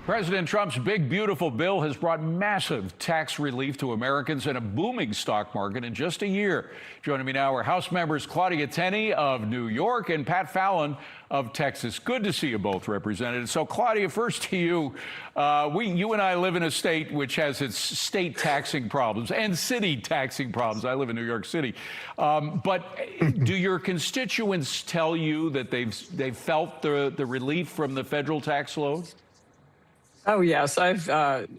President Trump's big, beautiful bill has brought massive tax relief to Americans and a booming stock market in just a year. Joining me now are House members Claudia Tenney of New York and Pat Fallon of Texas. Good to see you both represented. So, Claudia, first to you. You and I live in a state which has its state taxing problems and city taxing problems. I live in New York City. But do your constituents tell you that they've felt the relief from the federal tax load? Oh, yes. I've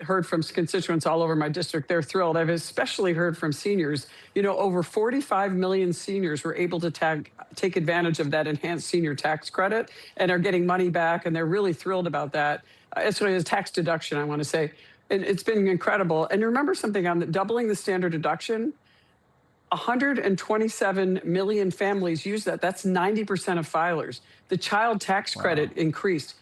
heard from constituents all over my district. They're thrilled. I've especially heard from seniors. You know, over 45 million seniors were able to take advantage of that enhanced senior tax credit and are getting money back. And they're really thrilled about that. It's really a tax deduction, I want to say. And it's been incredible. And remember something on doubling the standard deduction. 127 million families use that. That's 90% of filers. The child tax credit increased.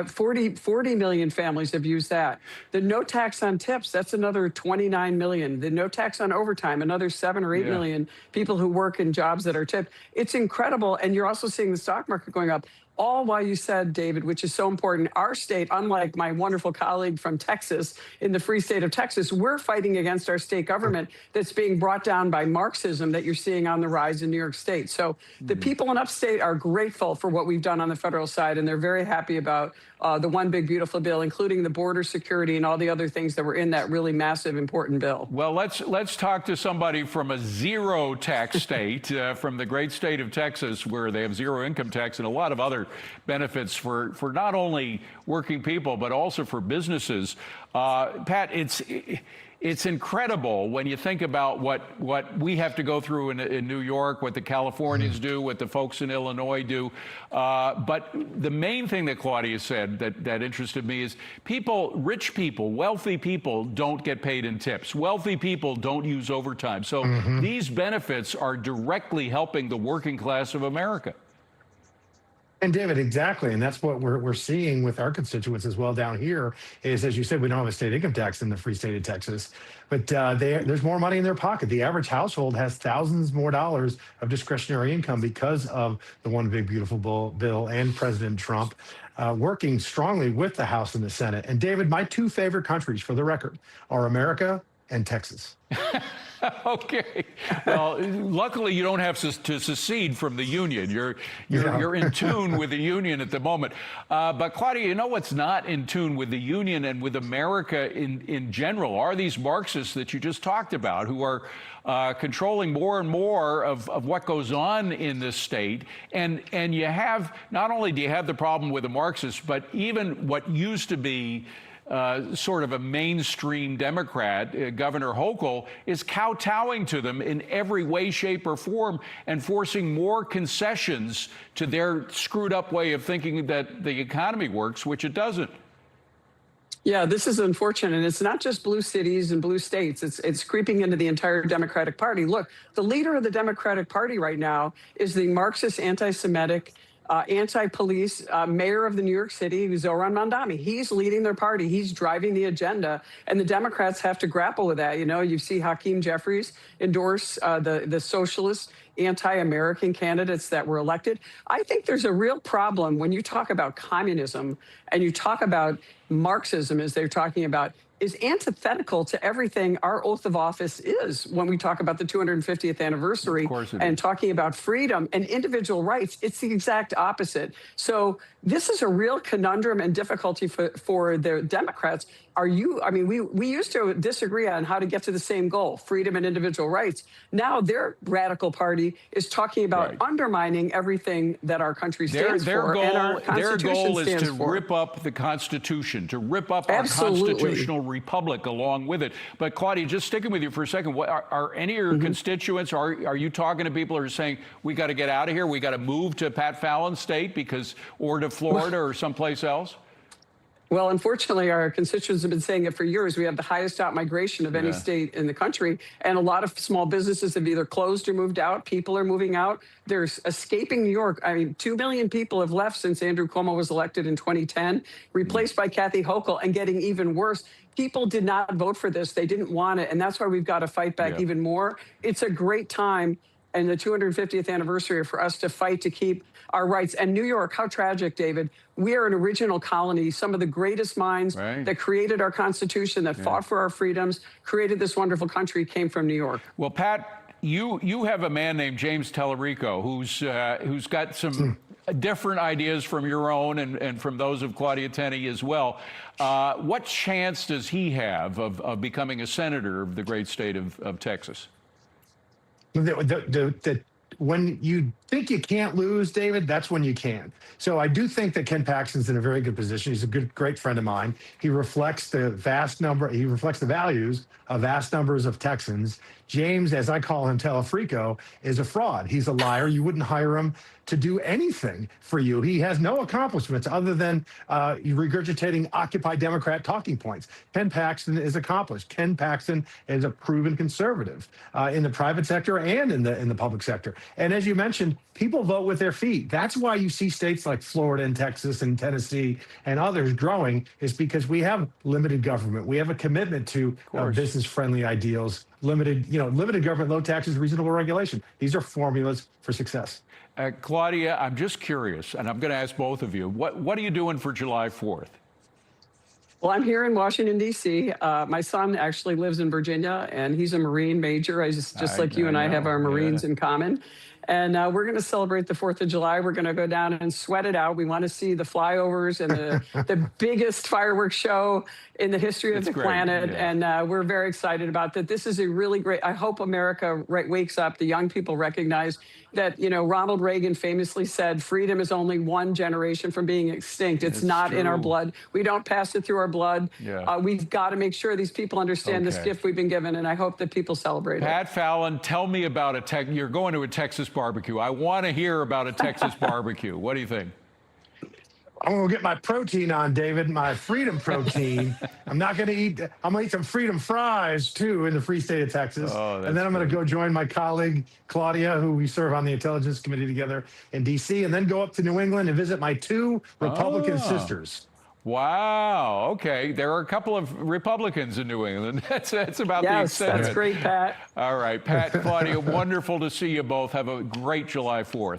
40 million families have used that. The no tax on tips, that's another 29 million. The no tax on overtime, another 7 or 8 million people who work in jobs that are tipped. It's incredible. And you're also seeing the stock market going up. All while you said, David, which is so important, our state, unlike my wonderful colleague from Texas, in the free state of Texas, we're fighting against our state government that's being brought down by Marxism that you're seeing on the rise in New York State. So the people in upstate are grateful for what we've done on the federal side, and they're very happy about the one big beautiful bill, including the border security and all the other things that were in that really massive, important bill. Well, let's talk to somebody from a zero tax state, from the great state of Texas, where they have zero income tax and a lot of other benefits for not only working people, but also for businesses. Pat, it's incredible when you think about what we have to go through in New York, what the Californians do, what the folks in Illinois do. But the main thing that Claudia said that interested me is rich people, wealthy people don't get paid in tips. Wealthy people don't use overtime. So these benefits are directly helping the working class of America. And David, exactly. And that's what we're seeing with our constituents as well down here is, as you said, we don't have a state income tax in the free state of Texas, but there's more money in their pocket. The average household has thousands more dollars of discretionary income because of the one big beautiful bill and President Trump working strongly with the House and the Senate. And David, my two favorite countries, for the record, are America and Texas. Okay. Well, luckily you don't have to secede from the union. You're in tune with the union at the moment. But Claudia, you know what's not in tune with the union and with America in general are these Marxists that you just talked about, who are controlling more and more of what goes on in this state. And you have, not only do you have the problem with the Marxists, but even what used to be sort of a mainstream Democrat, Governor Hochul, is kowtowing to them in every way, shape, or form and forcing more concessions to their screwed up way of thinking that the economy works, which it doesn't. Yeah, this is unfortunate. And it's not just blue cities and blue states. It's creeping into the entire Democratic Party. Look, the leader of the Democratic Party right now is the Marxist, anti-Semitic, anti-police mayor of the New York City, Zoran Mandami. He's leading their party. He's driving the agenda. And the Democrats have to grapple with that. You know, you see Hakeem Jeffries endorse the socialist, anti-American candidates that were elected. I think there's a real problem when you talk about communism and you talk about Marxism, as they're talking about, is antithetical to everything our oath of office is when we talk about the 250th anniversary and talking about freedom and individual rights. It's the exact opposite. So this is a real conundrum and difficulty for the Democrats. I mean, we used to disagree on how to get to the same goal, freedom and individual rights. Now their radical party is talking about undermining everything that our country stands for and our Constitution their goal is to for. rip up the Constitution, to rip up our constitutional republic along with it. But Claudia, just sticking with you for a second, are any of your constituents, are you talking to people who are saying, we got to get out of here, we got to move to Pat Fallon's state or to Florida or someplace else? Well, unfortunately, our constituents have been saying it for years. We have the highest out-migration of any state in the country, and a lot of small businesses have either closed or moved out. People are moving out. They're escaping New York. I mean, 2 million people have left since Andrew Cuomo was elected in 2010, replaced by Kathy Hochul, and getting even worse. People did not vote for this. They didn't want it, and that's why we've got to fight back even more. It's a great time and the 250th anniversary for us to fight to keep our rights. And New York, how tragic, David. We are an original colony. Some of the greatest minds that created our Constitution, that fought for our freedoms, created this wonderful country, came from New York. Well, Pat, you have a man named James Tellerico who's got some different ideas from your own and from those of Claudia Tenney as well. What chance does he have of becoming a senator of the great state of Texas? When you think you can't lose, David, that's when you can. So I do think that Ken Paxton's in a very good position. He's a great friend of mine. He reflects the values of vast numbers of Texans. James, as I call him, Telefrico, is a fraud. He's a liar. You wouldn't hire him to do anything for you. He has no accomplishments other than regurgitating Occupy Democrat talking points. Ken Paxton is accomplished. Ken Paxton is a proven conservative in the private sector and in the public sector. And as you mentioned, people vote with their feet. That's why you see states like Florida and Texas and Tennessee and others growing, is because we have limited government. We have a commitment to business-friendly ideals, limited government, low taxes, reasonable regulation. These are formulas for success. Claudia, I'm just curious, and I'm going to ask both of you, what are you doing for July 4th? Well, I'm here in Washington, D.C. My son actually lives in Virginia, and he's a Marine major. Just like you and I have our Marines in common. And we're going to celebrate the 4th of July. We're going to go down and sweat it out. We want to see the flyovers and the biggest fireworks show in the history of the planet. Yeah. And we're very excited about that. This is a really great, I hope America wakes up. The young people recognize that, Ronald Reagan famously said, freedom is only one generation from being extinct. It's not in our blood. We don't pass it through our blood. Yeah. We've got to make sure these people understand this gift we've been given, and I hope that people celebrate it. Pat Fallon, tell me about you're going to a Texas barbecue. I want to hear about a Texas barbecue. What do you think? I'm going to get my protein on, David, my freedom protein. I'm going to eat some freedom fries, too, in the free state of Texas. And then I'm going to go join my colleague, Claudia, who we serve on the Intelligence Committee together in D.C., and then go up to New England and visit my 2 Republican sisters. Wow. Okay. There are a couple of Republicans in New England. That's about the extent of it. That's great, Pat. All right. Pat, Claudia, wonderful to see you both. Have a great July 4th.